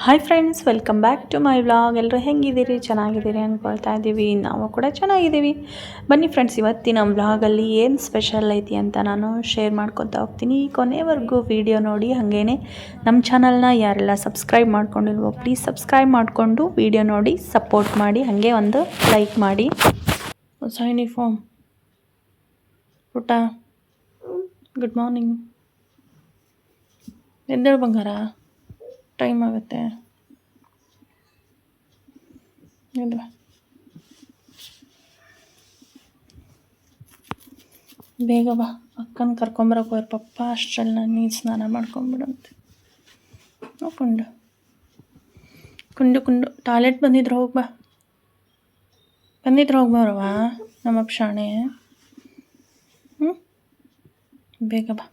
Hi friends, welcome back to my vlog. ಎಲ್ಲರೂ ಹೆಂಗಿದ್ದೀರಿ? ಚೆನ್ನಾಗಿದ್ದೀರಿ ಅಂದ್ಕೊಳ್ತಾ ಇದ್ದೀವಿ. ನಾವು ಕೂಡ ಚೆನ್ನಾಗಿದ್ದೀವಿ. ಬನ್ನಿ ಫ್ರೆಂಡ್ಸ್, ಇವತ್ತಿನ ವ್ಲಾಗಲ್ಲಿ ಏನು ಸ್ಪೆಷಲ್ ಐತಿ ಅಂತ ನಾನು ಶೇರ್ ಮಾಡ್ಕೊತಾ ಹೋಗ್ತೀನಿ. ಕೊನೆವರೆಗೂ ವಿಡಿಯೋ ನೋಡಿ. ಹಾಗೇನೆ ನಮ್ಮ ಚಾನಲ್ನ ಯಾರೆಲ್ಲ ಸಬ್ಸ್ಕ್ರೈಬ್ ಮಾಡ್ಕೊಂಡಿಲ್ವೋ ಪ್ಲೀಸ್ ಸಬ್ಸ್ಕ್ರೈಬ್ ಮಾಡಿಕೊಂಡು ವಿಡಿಯೋ ನೋಡಿ ಸಪೋರ್ಟ್ ಮಾಡಿ. ಹಾಗೆ ಒಂದು ಲೈಕ್ ಮಾಡಿ. ಹೊಸ ಯೂನಿಫಾರ್ಮ್ ಪುಟ್ಟ, ಗುಡ್ ಮಾರ್ನಿಂಗ್. ಎದ್ದೇಳು ಬಂಗಾರ, ಟೈಮ್ ಆಗುತ್ತೆ. ಬೇಗ ಬಾ, ಅಕ್ಕನ ಕರ್ಕೊಂಬರಕ್ಕೆ ಹೋಗ್ರ ಪಪ್ಪ. ಅಷ್ಟರಲ್ಲಿ ನಾನು ನೀರು ಸ್ನಾನ ಮಾಡ್ಕೊಂಬಿಡಂತೆ. ಕುಂಡು ಕುಂಡು ಕುಂಡು ಟಾಯ್ಲೆಟ್ ಬಂದಿದ್ರೆ ಹೋಗ್ಬಾ, ಹೋಗ್ಬಾರವ ನಮ್ಮಪ್ಪ ಶಾಣೆ. ಬೇಗ ಬಾ.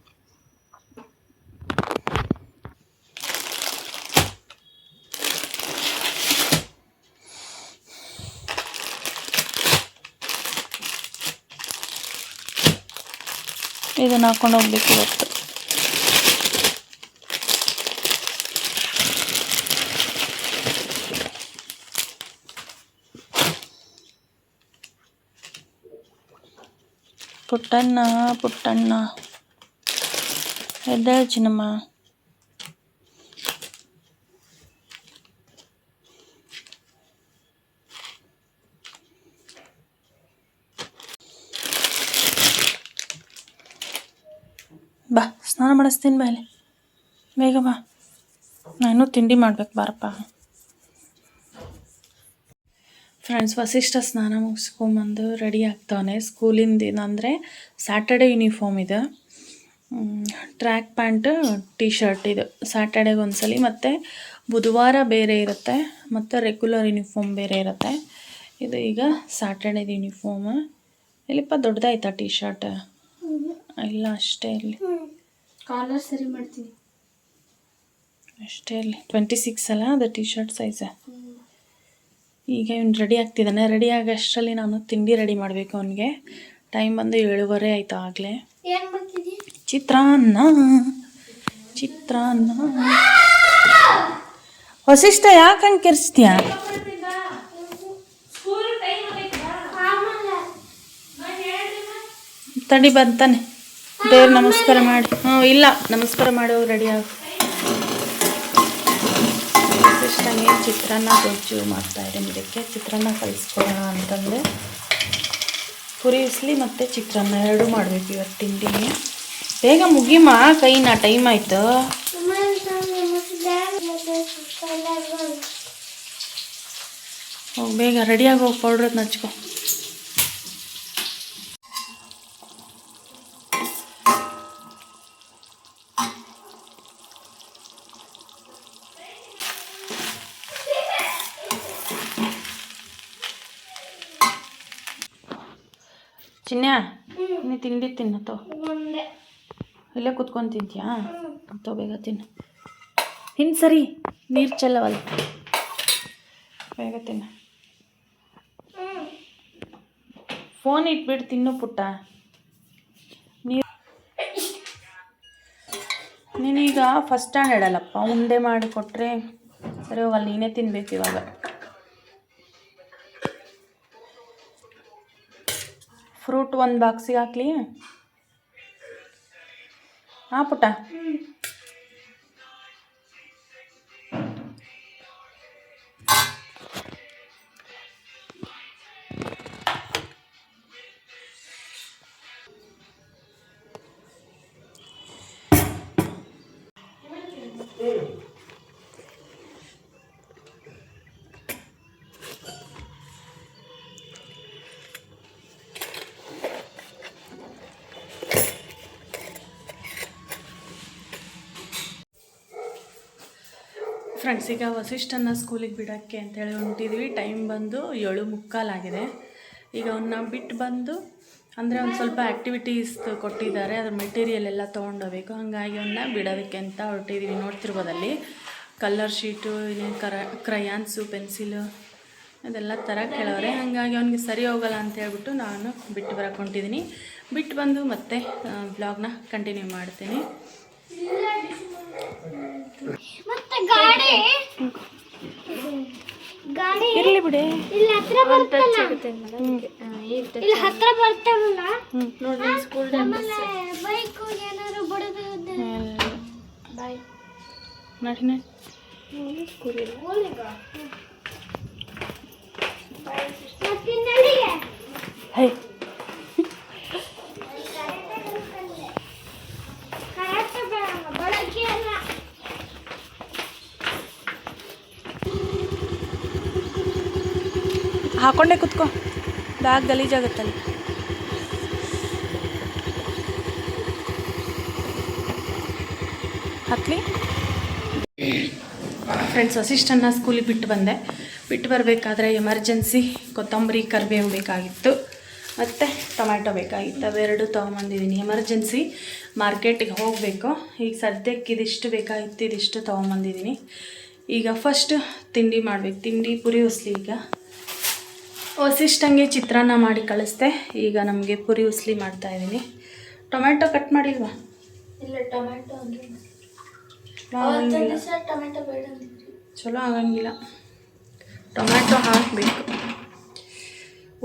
ಇದನ್ನು ಹಾಕೊಂಡು ಹೋಗ್ಬೇಕು ಇವತ್ತು. ಪುಟ್ಟಣ್ಣ ಪುಟ್ಟಣ್ಣ ಎದ್ದೇಳು ಚಿನ್ನಮ್ಮ. ಬಾ, ಸ್ನಾನ ಮಾಡಿಸ್ತೀನಿ ಮೇಲೆ. ಬೇಗ ಬಾ, ನಾನು ತಿಂಡಿ ಮಾಡ್ಬೇಕು. ಬಾರಪ್ಪ ಫ್ರೆಂಡ್ಸ್. ವಸಿಷ್ಠ ಸ್ನಾನ ಮುಗಿಸ್ಕೊಂಬಂದು ರೆಡಿ ಆಗ್ತಾವನೆ. ಸ್ಕೂಲಿಂದ ಏನಂದರೆ ಸ್ಯಾಟರ್ಡೇ ಯೂನಿಫಾರ್ಮ್ ಇದೆ. ಟ್ರ್ಯಾಕ್ ಪ್ಯಾಂಟು ಟೀ ಶರ್ಟ್ ಇದು ಸ್ಯಾಟರ್ಡೇಗೆ ಒಂದ್ಸಲಿ, ಮತ್ತು ಬುಧವಾರ ಬೇರೆ ಇರುತ್ತೆ, ಮತ್ತು ರೆಗ್ಯುಲರ್ ಯೂನಿಫಾರ್ಮ್ ಬೇರೆ ಇರುತ್ತೆ. ಇದು ಈಗ ಸ್ಯಾಟರ್ಡೇದು ಯೂನಿಫಾರ್ಮ್. ಇಲ್ಲಿಪ್ಪ ದೊಡ್ಡದಾಯ್ತಾ ಟೀ ಶರ್ಟ್? ಇಲ್ಲ, ಅಷ್ಟೇ ಇರಲಿ. ಕಾಲರ್ ಸರಿ ಮಾಡ್ತೀನಿ ಅಷ್ಟೇ ಇರಲಿ. 26 ಅಲ್ಲ ಅದು ಟೀ ಶರ್ಟ್ ಸೈಜ್. ಈಗ ಇವ್ನು ರೆಡಿ ಆಗ್ತಿದ್ದಾನೆ. ರೆಡಿ ಆಗೋಷ್ಟರಲ್ಲಿ ನಾನು ತಿಂಡಿ ರೆಡಿ ಮಾಡಬೇಕು ಅವನಿಗೆ. ಟೈಮ್ ಬಂದು 7:15 ಆಯಿತು ಆಗಲೇ. ಚಿತ್ರಾನ್ನ ಚಿತ್ರಾನ್ನ. ವಸಿಷ್ಠ ಯಾಕೆ ಹಂಗೆ ಕೆರ್ಸ್ತೀಯ? ತಡಿ ಬಂತಾನೆ. ದೇವ್ರ ನಮಸ್ಕಾರ ಮಾಡಿ. ಇಲ್ಲ, ನಮಸ್ಕಾರ ಮಾಡಿ ಹೋಗಿ ರೆಡಿ ಆಗಿ. ವಸಿಷ್ಠನಿಗೆ ಚಿತ್ರಾನ್ನ ಗೊಜ್ಜು ಮಾಡ್ತಾಯಿದ್ದೀನಿ. ಇದಕ್ಕೆ ಚಿತ್ರಾನ್ನ ಕಲಿಸ್ಕೊಡೋಣ ಅಂತಂದರೆ ಪುರಿ ಉಸ್ಲಿ ಮತ್ತು ಚಿತ್ರಾನ್ನ ಎರಡೂ ಮಾಡಬೇಕು ಇವತ್ತು ತಿಂಡಿಗೆ. ಬೇಗ ಮುಗಿಮಾ, ಕೈನ ಟೈಮ್ ಆಯಿತು. ಹೋಗಿ ಬೇಗ ರೆಡಿಯಾಗಿ ಹೋಗಿ ಪೌಡ್ರದ್ದು ಹಚ್ಕೊ. ಚಿನ್ನ, ನೀ ತಿಂಡಿ ತಿನ್ನತ್ತೋ? ಇಲ್ಲೇ ಕುತ್ಕೊಂಡು ತಿಂತೀಯಾ? ತೋ ಬೇಗ ತಿನ್ನು. ಹಿಂದೆ ಸರಿ, ನೀರು ಚೆಲ್ಲವಲ್ಲ. ಬೇಗ ತಿನ್ನು. ಫೋನ್ ಇಟ್ಬಿಟ್ಟು ತಿನ್ನು ಪುಟ್ಟ. ನೀನೀಗ ಫಸ್ಟ್ ಸ್ಟ್ಯಾಂಡರ್ಡ್ ಅಲ್ಲಪ್ಪ, ಉಂಡೆ ಮಾಡಿಕೊಟ್ರೆ ಸರಿ ಹೋಗಲ್ಲ. ನೀನೇ ತಿನ್ಬೇಕು ಇವಾಗ. ಫ್ರೂಟ್ ಒಂದು ಬಾಕ್ಸಿಗೆ ಹಾಕ್ಲಿ. ಹಾಂ ಪುಟ್ಟ. ಫ್ರೆಂಡ್ಸ್, ಈಗ ವಸಿಷ್ಠನ ಸ್ಕೂಲಿಗೆ ಬಿಡೋಕ್ಕೆ ಅಂತೇಳಿ ಹೊಂಟಿದ್ವಿ. ಟೈಮ್ ಬಂದು 7:45 ಆಗಿದೆ. ಈಗ ಅವನ್ನ ಬಿಟ್ಟು ಬಂದು ಅಂದರೆ ಒಂದು ಸ್ವಲ್ಪ ಆ್ಯಕ್ಟಿವಿಟೀಸ್ ಕೊಟ್ಟಿದ್ದಾರೆ, ಅದ್ರ ಮೆಟೀರಿಯಲ್ ಎಲ್ಲ ತೊಗೊಂಡೋಗ್ಬೇಕು. ಹಾಗಾಗಿ ಅವನ್ನ ಬಿಡೋದಕ್ಕೆ ಅಂತ ಹೊರಟಿದ್ದೀವಿ. ನೋಡ್ತಿರ್ಬೋದಲ್ಲಿ ಕಲರ್ ಶೀಟು, ಕ್ರಯಾನ್ಸು, ಪೆನ್ಸಿಲು ಅದೆಲ್ಲ ತರಕ್ಕೆ ಹೇಳೋರೆ. ಹಾಗಾಗಿ ಅವನಿಗೆ ಸರಿ ಹೋಗಲ್ಲ ಅಂತ ಹೇಳ್ಬಿಟ್ಟು ನಾನು ಬಿಟ್ಟು ಬರೋಕ್ಕೆ ಹೊಂಟಿದ್ದೀನಿ. ಬಿಟ್ಟು ಬಂದು ಮತ್ತೆ ಬ್ಲಾಗ್ನ ಕಂಟಿನ್ಯೂ ಮಾಡ್ತೀನಿ. ಮತ್ತೆ ಗಾಡಿ ಗಾಡಿ ಇರಲಿ ಬಿಡಿ. ಇಲ್ಲಿ ಹತ್ರ ಬರ್ತಲ್ಲ ಇಲ್ಲಿ ಹತ್ರ ಬರ್ತಾರಲ್ಲ ನೋಡಿ ಸ್ಕೂಲ್ ಬೈಕ್ ಏನಾದ್ರು ಬಡದು ಬಾಯ್ ನಡಿ ನಡಿ. ಹೇ ಹಾಕೊಂಡೆ ಕುತ್ಕೋ, ಬ್ಯಾಗ್ ಗಲೀಜಾಗುತ್ತಲ್ಲ. ಹತ್ಲಿ ಫ್ರೆಂಡ್ಸ್, ವಸಿಷ್ಠನ್ನ ಸ್ಕೂಲಿಗೆ ಬಿಟ್ಟು ಬರಬೇಕಾದ್ರೆ ಎಮರ್ಜೆನ್ಸಿ ಕೊತ್ತಂಬರಿ ಕರಿಬೇವು ಬೇಕಾಗಿತ್ತು ಮತ್ತು ಟೊಮ್ಯಾಟೊ ಬೇಕಾಗಿತ್ತು. ಅವೆರಡು ತೊಗೊಂಬಂದಿದ್ದೀನಿ. ಎಮರ್ಜೆನ್ಸಿ ಮಾರ್ಕೆಟಿಗೆ ಹೋಗಬೇಕು. ಈಗ ಸದ್ಯಕ್ಕೆ ಇದಿಷ್ಟು ಬೇಕಾಗಿತ್ತು, ಇದಿಷ್ಟು ತೊಗೊಂಬಂದಿದ್ದೀನಿ. ಈಗ ಫಸ್ಟ್ ತಿಂಡಿ ಮಾಡಬೇಕು. ತಿಂಡಿ ಪುರಿ ಉಸ್ಲಿ. ಈಗ ವಸಿಷ್ಠಂಗೆ ಚಿತ್ರಾನ್ನ ಮಾಡಿ ಕಳಿಸ್ದೆ. ಈಗ ನಮಗೆ ಪುರಿ ಉಸ್ಲಿ ಮಾಡ್ತಾಯಿದ್ದೀನಿ. ಟೊಮ್ಯಾಟೊ ಕಟ್ ಮಾಡಿಲ್ವಾ? ಇಲ್ಲ, ಟೊಮ್ಯಾಟೊ ಟೊಮ್ಯಾಟೊ ಬೇಡ ಚಲೋ ಆಗಂಗಿಲ್ಲ. ಟೊಮ್ಯಾಟೊ ಹಾಕಬೇಕು.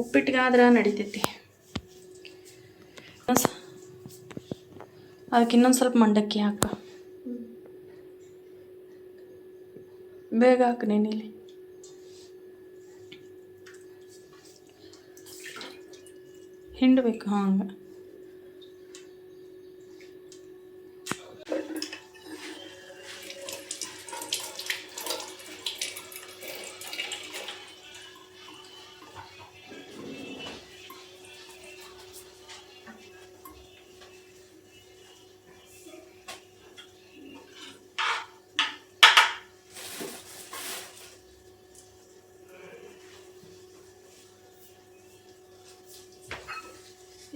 ಉಪ್ಪಿಟ್ಟಿಗಾದ್ರೆ ನಡಿತೈತಿ. ಅದಕ್ಕೆ ಇನ್ನೊಂದು ಸ್ವಲ್ಪ ಮಂಡಕ್ಕಿ ಹಾಕು. ಬೇಗ ಹಾಕು ನೆನಿಲಿ. ಹಿಂಡಬೇಕು ಹಂಗೆ.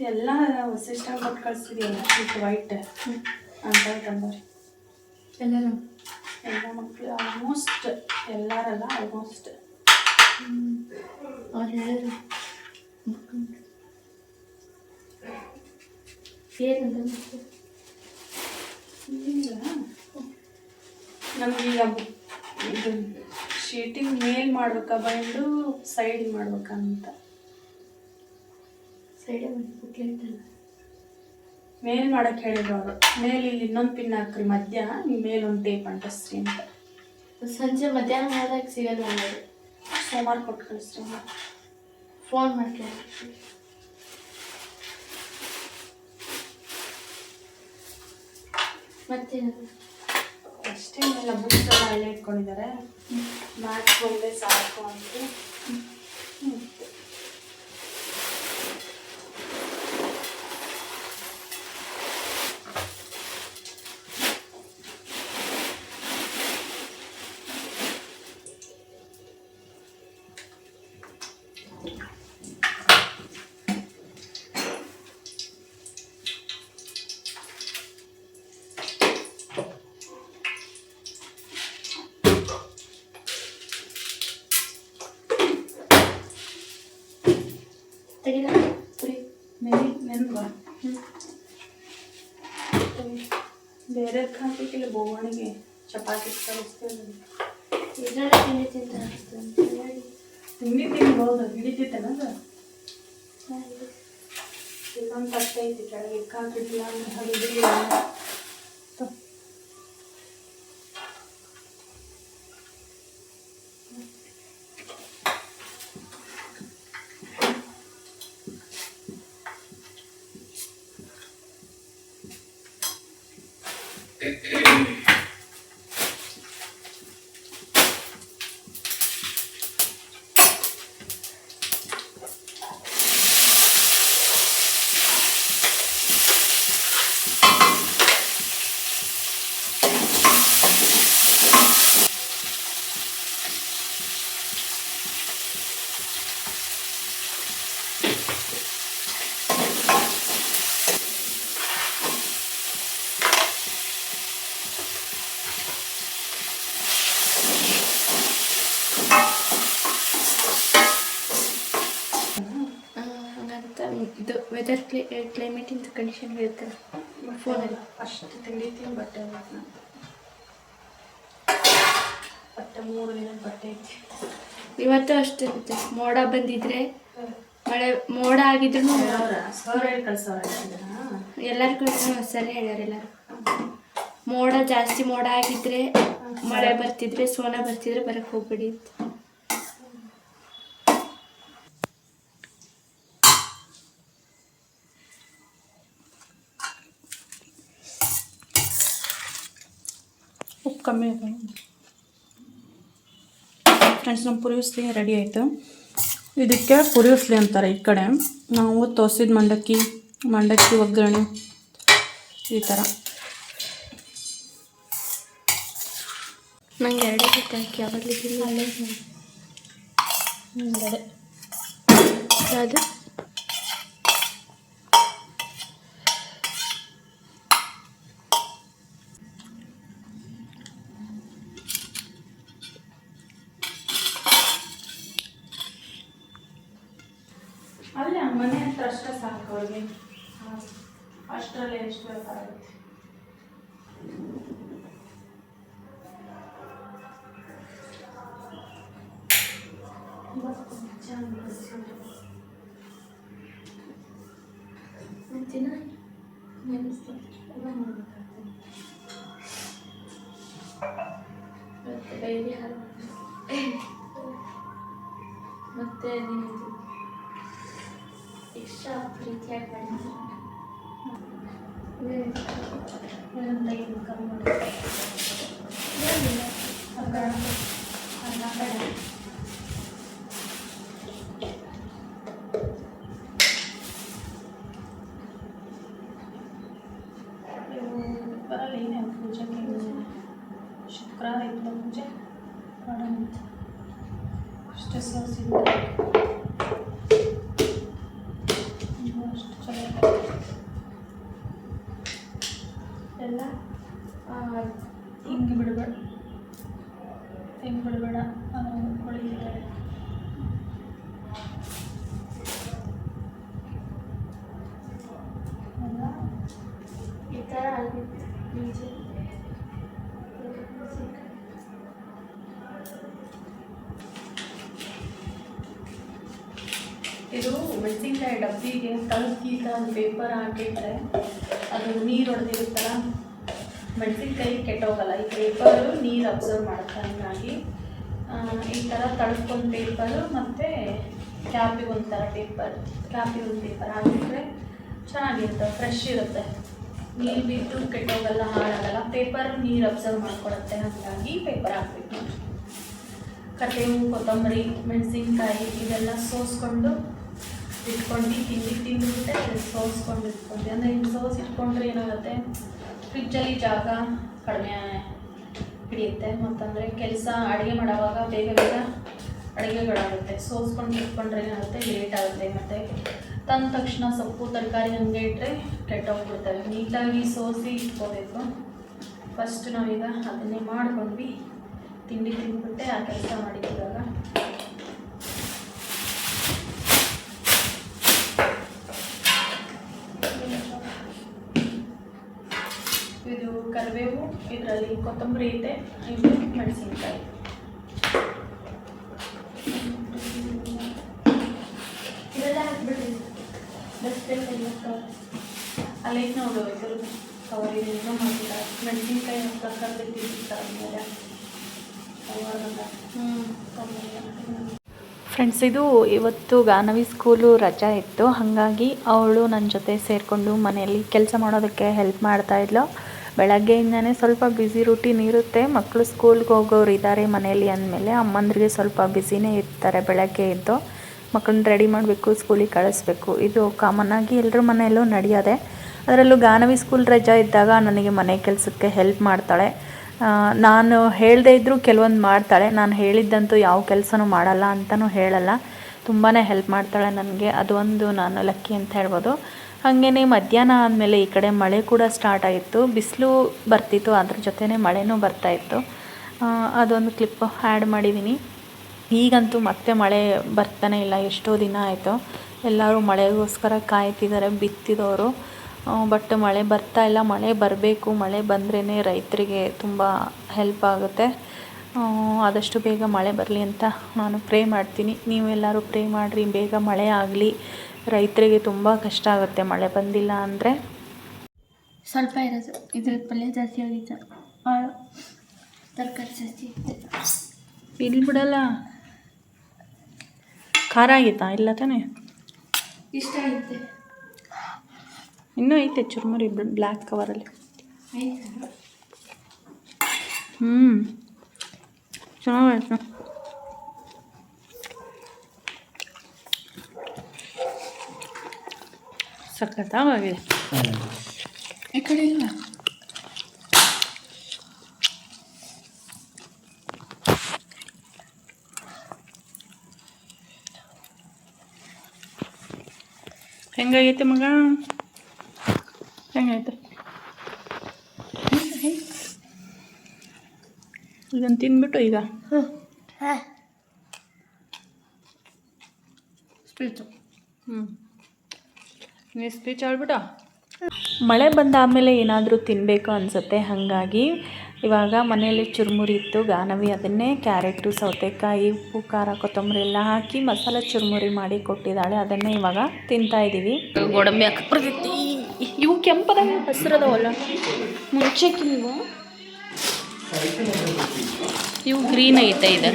ಎಲ್ಲ ವಸಿಷ್ಠ ಕೊಟ್ಟು ಕಳಿಸ್ತಿದೆಯಲ್ಲ, ವಿತ್ ವೈಟ್ ಅಂತ ತಂಬರಿ. ಎಲ್ಲರೂ ಎಲ್ಲ ಮಕ್ಕಳು ಆಲ್ಮೋಸ್ಟ್, ಎಲ್ಲರಲ್ಲ ಆಲ್ಮೋಸ್ಟ್. ಅವ್ರು ಹೇಳಿದ್ರು ಏನಂತ ನಮಗೀಗ ಇದು ಶೀಟಿಂಗ್ ಮೇಲ್ ಮಾಡ್ಬೇಕಾ ಬೈಂಡು ಸೈಡ್ ಮಾಡ್ಬೇಕಂತ. ಸೈಡೇ ಮಾಡಿ ಮೇಲ್ ಮಾಡಕ್ಕೆ ಹೇಳಿದ್ರು ಅವರು. ಮೇಲೆ ಇಲ್ಲಿ ಇನ್ನೊಂದು ಪಿನ್ ಹಾಕ್ರಿ, ಮಧ್ಯ ನೀವು ಮೇಲೊಂದು ಟೇಪ್ ಅಂಟಿಸ್ರಿ ಅಂತ. ಸಂಜೆ ಮಧ್ಯಾಹ್ನ ಹೋದಾಗ ಸಿಗಲ್ಲ ಮಾಡೋದು. ಸೋಮವಾರ ಕೊಟ್ಟು ಕಳಿಸ್ರಿ. ಫೋನ್ ಮಾಡ್ತೀವಿ. ಮತ್ತೇನು ಅಷ್ಟೇ. ಎಲ್ಲ ಬುಕ್ಸ್ ಎಲ್ಲ ಅಲ್ಲೇ ಇಟ್ಕೊಂಡಿದ್ದಾರೆ. ಮ್ಯಾಥ್ಸ್ ಒಂದೇ ಸಾಕು ಅಂತ. ತೆಗಿಲ್ಲ ಪುರಿ ನೆನ್ಬ ಬೇರೆ ಹಾಕಬೇಕಿಲ್ಲ. ಬೋವಣಿಗೆ ಚಪಾತಿ ಕಲಿಸ್ತೇವೆ. ಇದರಲ್ಲೇ ತಿಂಡಿ ತಿಂತಾರೆ. ತಿಂಡಿ ತಿನ್ಬೋದು, ಹಿಡಿತೈತೆನದು. ಇನ್ನೊಂದು ತಟ್ಟೆ ಐತಿ ಕೆಳಗೆ, ಹಾಕಿಡ್ಲಿಲ್ಲ ಅಂದ್ರೆ ಹಿಡಿದಿಲ್ಲ. ಇದು ವೆದರ್ ಕ್ಲೈಮೇಟಿಂದ ಕಂಡೀಷನ್ ಹೇಳ್ತಾರೆ ಫೋನಲ್ಲಿ. ಅಷ್ಟು ತಿಳಿತೀನಿ ಬಟ್ಟೆ 3 ದಿನದ ಬಟ್ಟೆ ಐತಿ. ಇವತ್ತು ಅಷ್ಟೇ ಇರುತ್ತೆ. ಮೋಡ ಬಂದಿದ್ರೆ ಮಳೆ ಮೋಡ ಆಗಿದ್ರು ಎಲ್ಲರಿಗೂ ಸರಿ ಹೇಳ್ಯಾರ ಎಲ್ಲರೂ. ಮೋಡ ಜಾಸ್ತಿ ಮೋಡ ಆಗಿದ್ರೆ ಮಳೆ ಬರ್ತಿದ್ರೆ ಸೋನ ಬರ್ತಿದ್ರೆ ಬರಕ್ಕೆ ಹೋಗ್ಬೇಡಿ. ಉಪ್ಪು ಕಮ್ಮಿ ಆಯ್ತು ಫ್ರೆಂಡ್ಸ್. ನಮ್ಮ ಪುರಿ ಉಸ್ಲಿ ರೆಡಿ ಆಯಿತು. ಇದಕ್ಕೆ ಪುರಿ ಉಸ್ಲಿ ಅಂತಾರೆ ಈ ಕಡೆ. ನಾವು ತೋಸಿದ ಮಂಡಕ್ಕಿ ಒಗ್ಗರಣೆ ಈ ಥರ. ನಂಗೆ ಎರಡೇ ಗೊತ್ತಾಕಿ ಯಾವಾಗಲಿದ್ದೀನಿ ಅಲ್ಲೇ ಅದೇ ಅದು ಅಲ್ಲೇ ಮನೆ ಹತ್ರ ಅಷ್ಟೇ ಸಾಕು ಅವ್ರಿಗೆ. ಅಷ್ಟರಲ್ಲೇ ಎಷ್ಟು ವ್ಯಾಪಾರ ಆಗುತ್ತೆ. ಮತ್ತೆ ಎಕ್ಸ್ಟ್ರಾ ಪ್ರೀತಿಯಾಗಿ ಬರಲ್ಲ ಏನೇ ಪೂಜೆಗೆ ಶುಕ್ರವಾರ ಇತ್ತು ಪೂಜೆ ಮಾಡೋಣ ಅಷ್ಟೇ. ಸೋಸಿಂದ ಅಷ್ಟು ಚಲೋ ಎಲ್ಲ ಹಿಂಗೆ ಬಿಡಬೇಡ ಹೊಳಿತಾರೆ. ಎಲ್ಲ ಈ ಥರ ಆಗಿತ್ತು ಮುಂಚೆ. ಇದು ಮೆಣಸಿನ್ಕಾಯಿ ಡಬ್ಬಿಗೆ ತಳಕೀತ ಪೇಪರ್ ಹಾಕಿಟ್ರೆ ಅದು ನೀರು ಹೊಡೆದಿರುತ್ತಲ್ಲ, ಮೆಣಸಿನ್ಕಾಯಿ ಕೆಟ್ಟೋಗಲ್ಲ. ಈ ಪೇಪರು ನೀರು ಅಬ್ಸರ್ವ್ ಮಾಡುತ್ತೆ. ಹಂಗಾಗಿ ಈ ಥರ ತಳ್ಕೊಂಡು ಪೇಪರು ಮತ್ತು ಕ್ಯಾಪಿಗೆ ಒಂಥರ ಕ್ಯಾಪಿಗೆ ಒಂದು ಪೇಪರ್ ಹಾಕಿದ್ರೆ ಚೆನ್ನಾಗಿರುತ್ತೆ, ಫ್ರೆಶ್ ಇರುತ್ತೆ. ನೀರು ಬಿದ್ದು ಕೆಟ್ಟೋಗಲ್ಲ, ಹಾಳಾಗಲ್ಲ. ಪೇಪರ್ ನೀರು ಅಬ್ಸರ್ವ್ ಮಾಡ್ಕೊಳುತ್ತೆ. ಹಾಗಾಗಿ ಪೇಪರ್ ಹಾಕ್ಬೇಕು ನೋಡಿ. ಕರಿಬೇವು, ಕೊತ್ತಂಬರಿ, ಮೆಣಸಿನ್ಕಾಯಿ ಇದೆಲ್ಲ ಸೋಸ್ಕೊಂಡು ಇಟ್ಕೊಂಡು ತಿಂದುಬಿಟ್ಟೆ ಸೋಸ್ಕೊಂಡು ಇಟ್ಕೊಂಡ್ವಿ. ಅಂದರೆ ಹಿಂಗೆ ಸೋಸ್ ಇಟ್ಕೊಂಡ್ರೆ ಏನಾಗುತ್ತೆ, ಫ್ರಿಜ್ಜಲ್ಲಿ ಜಾಗ ಕಡಿಮೆ ಹಿಡಿಯುತ್ತೆ. ಮತ್ತಂದರೆ ಕೆಲಸ ಅಡುಗೆ ಮಾಡೋವಾಗ ಬೇಗ ಅಡುಗೆಗಳಾಗುತ್ತೆ. ಸೋಸ್ಕೊಂಡು ಇಟ್ಕೊಂಡ್ರೆ ಏನಾಗುತ್ತೆ, ಲೇಟ್ ಆಗುತ್ತೆ. ಮತ್ತು ತಂದ ತಕ್ಷಣ ಸೊಪ್ಪು ತರಕಾರಿ ಹಂಗೆ ಇಟ್ಟರೆ ಕೆಟ್ಟೋಗ್ಬಿಡ್ತವೆ. ನೀಟಾಗಿ ಸೋಸಿ ಇಟ್ಕೋಬೇಕು. ಫಸ್ಟ್ ನಾವೀಗ ಅದನ್ನೇ ಮಾಡ್ಕೊಂಡ್ವಿ. ತಿಂಡಿ ತಿಂದ್ಬಿಟ್ಟೆ ಆ ಕೆಲಸ ಮಾಡಿದ್ದೀವಾಗ. ಇದು ಕರಿಬೇವು, ಇದರಲ್ಲಿ ಕೊತ್ತಂಬರಿ ಇದೆ, ಇದು ಮೆಣಸಿನ್ಕಾಯಿ. ಇದೆಲ್ಲ ಹಾಕ್ಬಿಡ್ರಿ. ಅಲ್ಲೇ ನೋಡು, ಇದ್ರ ಕವರಿಗೆ ಏನೋ ಮಾಡಿಲ್ಲ. ಮೆಣಸಿನ್ಕಾಯಿ ಕರ್ದಿಟ್ಟಿರ್ತಾರೆ. ಫ್ರೆಂಡ್ಸ್, ಇದು ಇವತ್ತು ಗಾನವಿ ಸ್ಕೂಲು ರಜಾ ಇತ್ತು. ಹಾಗಾಗಿ ಅವಳು ನನ್ನ ಜೊತೆ ಸೇರಿಕೊಂಡು ಮನೆಯಲ್ಲಿ ಕೆಲಸ ಮಾಡೋದಕ್ಕೆ ಹೆಲ್ಪ್ ಮಾಡ್ತಾಯಿದ್ಲು. ಬೆಳಗ್ಗೆಯಿಂದನೇ ಸ್ವಲ್ಪ ಬ್ಯುಸಿ ರೂಟೀನ್ ಇರುತ್ತೆ. ಮಕ್ಕಳು ಸ್ಕೂಲ್ಗೆ ಹೋಗೋರು ಇದ್ದಾರೆ ಮನೆಯಲ್ಲಿ ಅಂದಮೇಲೆ ಅಮ್ಮಂದ್ರಿಗೆ ಸ್ವಲ್ಪ ಬ್ಯುಸಿನೇ ಇರ್ತಾರೆ. ಬೆಳಗ್ಗೆ ಎದ್ದು ಮಕ್ಕಳನ್ನ ರೆಡಿ ಮಾಡಬೇಕು, ಸ್ಕೂಲಿಗೆ ಕಳಿಸ್ಬೇಕು. ಇದು ಕಾಮನ್ನಾಗಿ ಎಲ್ಲರ ಮನೆಯಲ್ಲೂ ನಡೆಯೋದೆ. ಅದರಲ್ಲೂ ಗಾನವಿ ಸ್ಕೂಲ್ ರಜಾ ಇದ್ದಾಗ ನನಗೆ ಮನೆ ಕೆಲಸಕ್ಕೆ ಹೆಲ್ಪ್ ಮಾಡ್ತಾಳೆ. ನಾನು ಹೇಳದೇ ಇದ್ದರೂ ಕೆಲವೊಂದು ಮಾಡ್ತಾಳೆ. ನಾನು ಹೇಳಿದ್ದಂತೂ ಯಾವ ಕೆಲಸನೂ ಮಾಡಲ್ಲ ಅಂತಲೂ ಹೇಳಲ್ಲ. ತುಂಬಾ ಹೆಲ್ಪ್ ಮಾಡ್ತಾಳೆ ನನಗೆ. ಅದು ಒಂದು ನಾನು ಲಕ್ಕಿ ಅಂತ ಹೇಳ್ಬೋದು. ಹಾಗೆಯೇ ಮಧ್ಯಾಹ್ನ ಆದಮೇಲೆ ಈ ಕಡೆ ಮಳೆ ಕೂಡ ಸ್ಟಾರ್ಟ್ ಆಗಿತ್ತು. ಬಿಸಿಲು ಬರ್ತಿತ್ತು, ಅದ್ರ ಜೊತೆನೇ ಮಳೆನೂ ಬರ್ತಾಯಿತ್ತು. ಅದೊಂದು ಕ್ಲಿಪ್ ಆ್ಯಡ್ ಮಾಡಿದ್ದೀನಿ. ಈಗಂತೂ ಮತ್ತೆ ಮಳೆ ಬರ್ತಾನೆ ಇಲ್ಲ. ಎಷ್ಟೋ ದಿನ ಆಯಿತು. ಎಲ್ಲರೂ ಮಳೆಗೋಸ್ಕರ ಕಾಯ್ತಿದ್ದಾರೆ, ಬಿತ್ತಿದವರು. ಬಟ್ ಮಳೆ ಬರ್ತಾ ಇಲ್ಲ. ಮಳೆ ಬರಬೇಕು. ಮಳೆ ಬಂದ್ರೇ ರೈತರಿಗೆ ತುಂಬ ಹೆಲ್ಪ್ ಆಗುತ್ತೆ. ಆದಷ್ಟು ಬೇಗ ಮಳೆ ಬರಲಿ ಅಂತ ನಾನು ಪ್ರೇ ಮಾಡ್ತೀನಿ. ನೀವೆಲ್ಲರೂ ಪ್ರೇ ಮಾಡಿರಿ, ಬೇಗ ಮಳೆ ಆಗಲಿ. ರೈತರಿಗೆ ತುಂಬ ಕಷ್ಟ ಆಗುತ್ತೆ ಮಳೆ ಬಂದಿಲ್ಲ ಅಂದರೆ. ಸ್ವಲ್ಪ ಇರೋದು, ಇದ್ರದ್ದು ಪಲ್ಯ ಜಾಸ್ತಿ ಆಗಿತ್ತು, ತರಕಾರಿ ಜಾಸ್ತಿ ಇತ್ತು. ಇಲ್ಲಿ ಬಿಡಲ್ಲ, ಖಾರ ಆಗಿತ್ತಾ? ಇಲ್ಲ ತಾನೇ, ಇಷ್ಟ ಐತೆ, ಇನ್ನೂ ಐತೆ ಚುರುಮುರಿ ಬ್ಲ್ಯಾಕ್ ಕವರಲ್ಲಿ. ಆಯ್ತಾ? ಚೆನ್ನಾಗಾಯ್ತು. ಸಖತ್ತಾಗಿದೆ. ಈ ಕಡೆ ಇಲ್ಲ. ಹೆಂಗಾಗೈತೆ ಮಗ? ಹೆಂಗೈತೆ? ಇದನ್ನು ತಿಂದ್ಬಿಟ್ಟು ಈಗ ಸ್ಪೀಚು ನೀ ಸ್ಪೀಚ್ ಹೇಳ್ಬಿಟ್ಟು. ಮಳೆ ಬಂದಾದಮೇಲೆ ಏನಾದರೂ ತಿನ್ನಬೇಕು ಅನಿಸುತ್ತೆ. ಹಾಗಾಗಿ ಇವಾಗ ಮನೆಯಲ್ಲಿ ಚುರುಮುರಿ ಇತ್ತು, ಗಾನವಿ ಅದನ್ನೇ ಕ್ಯಾರೆಟು, ಸೌತೆಕಾಯಿ, ಉಪ್ಪು, ಖಾರ, ಕೊತ್ತಂಬರಿ ಎಲ್ಲ ಹಾಕಿ ಮಸಾಲೆ ಚುರುಮುರಿ ಮಾಡಿ ಕೊಟ್ಟಿದ್ದಾಳೆ. ಅದನ್ನೇ ಇವಾಗ ತಿಂತಾಯಿದ್ದೀವಿ. ಗೋಡಂಬಿ ಹಾಕಕ್ಕೆ ಬರ್ತೈತಿ. ಇವು ಕೆಂಪದಾಗ ಹಸಿರದವಲ್ಲ ಮುಂಚೆಕ್ಕೆ, ಇವು ಗ್ರೀನ್ ಐತೆ. ಇದೆ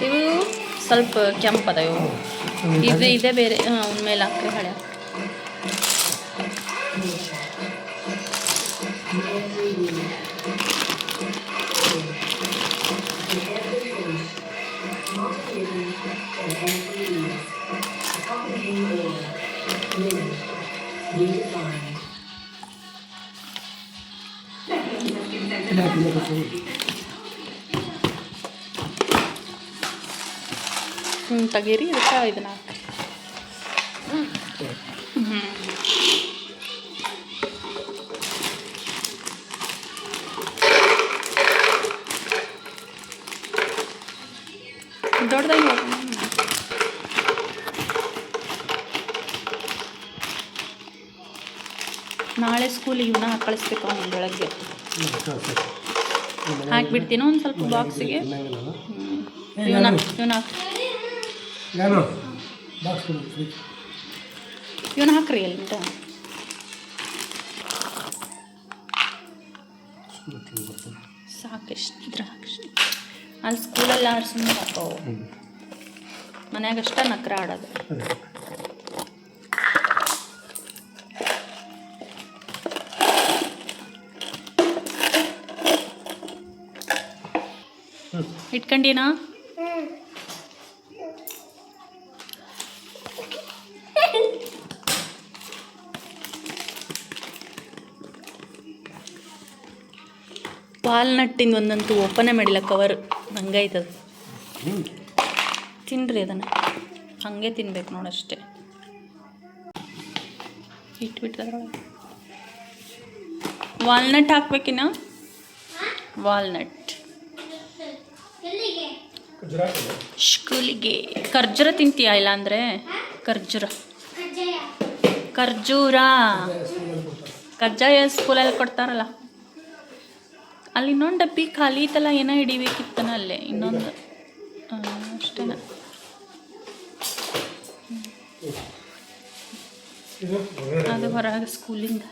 ಇವು ಸ್ವಲ್ಪ ಕೆಂಪದ, ಇವು ಇದೆ ಬೇರೆ. ಅವನ ಮೇಲೆ ಹಾಕ್ರಿ ಹಳೆ. ತೆಗೀರಿ, ಇದಕ್ಕೆ ಇದನ್ನ ಹಾಕಿ. ದೊಡ್ಡದಾಗಿ ನಾಳೆ ಸ್ಕೂಲಿಗೆ ಇವನ್ನ ಕಳಿಸ್ಬೇಕು. ಅವನು ಬೆಳಗ್ಗೆ ಹಾಕಿಬಿಡ್ತೀನೋ ಒಂದು ಸ್ವಲ್ಪ ಬಾಕ್ಸಿಗೆ. ಇವನ್ನ ಹಾಕ್ರಿ ಎಲ್ಲಿಂದ. ಸಾಕಿಷ್ಟಿದ್ರೆ ಹಾಕಿಷ್ಟು. ಅಲ್ಲಿ ಸ್ಕೂಲಲ್ಲಿ ಆಡ್ಸೋದು ಹಾಕೋ, ಮನ್ಯಾಗಷ್ಟ ನಕ್ರ ಆಡೋದು. ಇಟ್ಕೊಂಡಿನಾ? ವಾಲ್ನಟ್ಟಿಂದ ಒಂದಂತೂ ಓಪನೇ ಮಾಡಿಲ್ಲ, ಕವರ್ ಹಂಗೈತದ. ತಿನ್ನಿರಿ ಅದನ್ನು, ಹಾಗೆ ತಿನ್ಬೇಕು ನೋಡಷ್ಟೇ. ಇಟ್ಬಿಟ್ರದ್ರೊಳಗೆ ವಾಲ್ನಟ್ ಹಾಕ್ಬೇಕಿನ್ನ. ವಾಲ್ನಟ್ ಸ್ಕೂಲಿಗೆ. ಖರ್ಜೂರ ತಿಂತೀಯಾ? ಇಲ್ಲ ಅಂದರೆ ಖರ್ಜೂರ ಕಜ್ಜಾಯ ಸ್ಕೂಲಲ್ಲಿ ಕೊಡ್ತಾರಲ್ಲ. ಅಲ್ಲಿ ಇನ್ನೊಂದು ಡಬ್ಬಿ ಖಾಲಿ ಇತ್ತಲ್ಲ, ಏನೋ ಹಿಡಿಬೇಕಿತ್ತನ ಅಲ್ಲೇ ಇನ್ನೊಂದು. ಅಷ್ಟೇನ. ಅದು ಹೊರಗೆ ಸ್ಕೂಲಿಂದ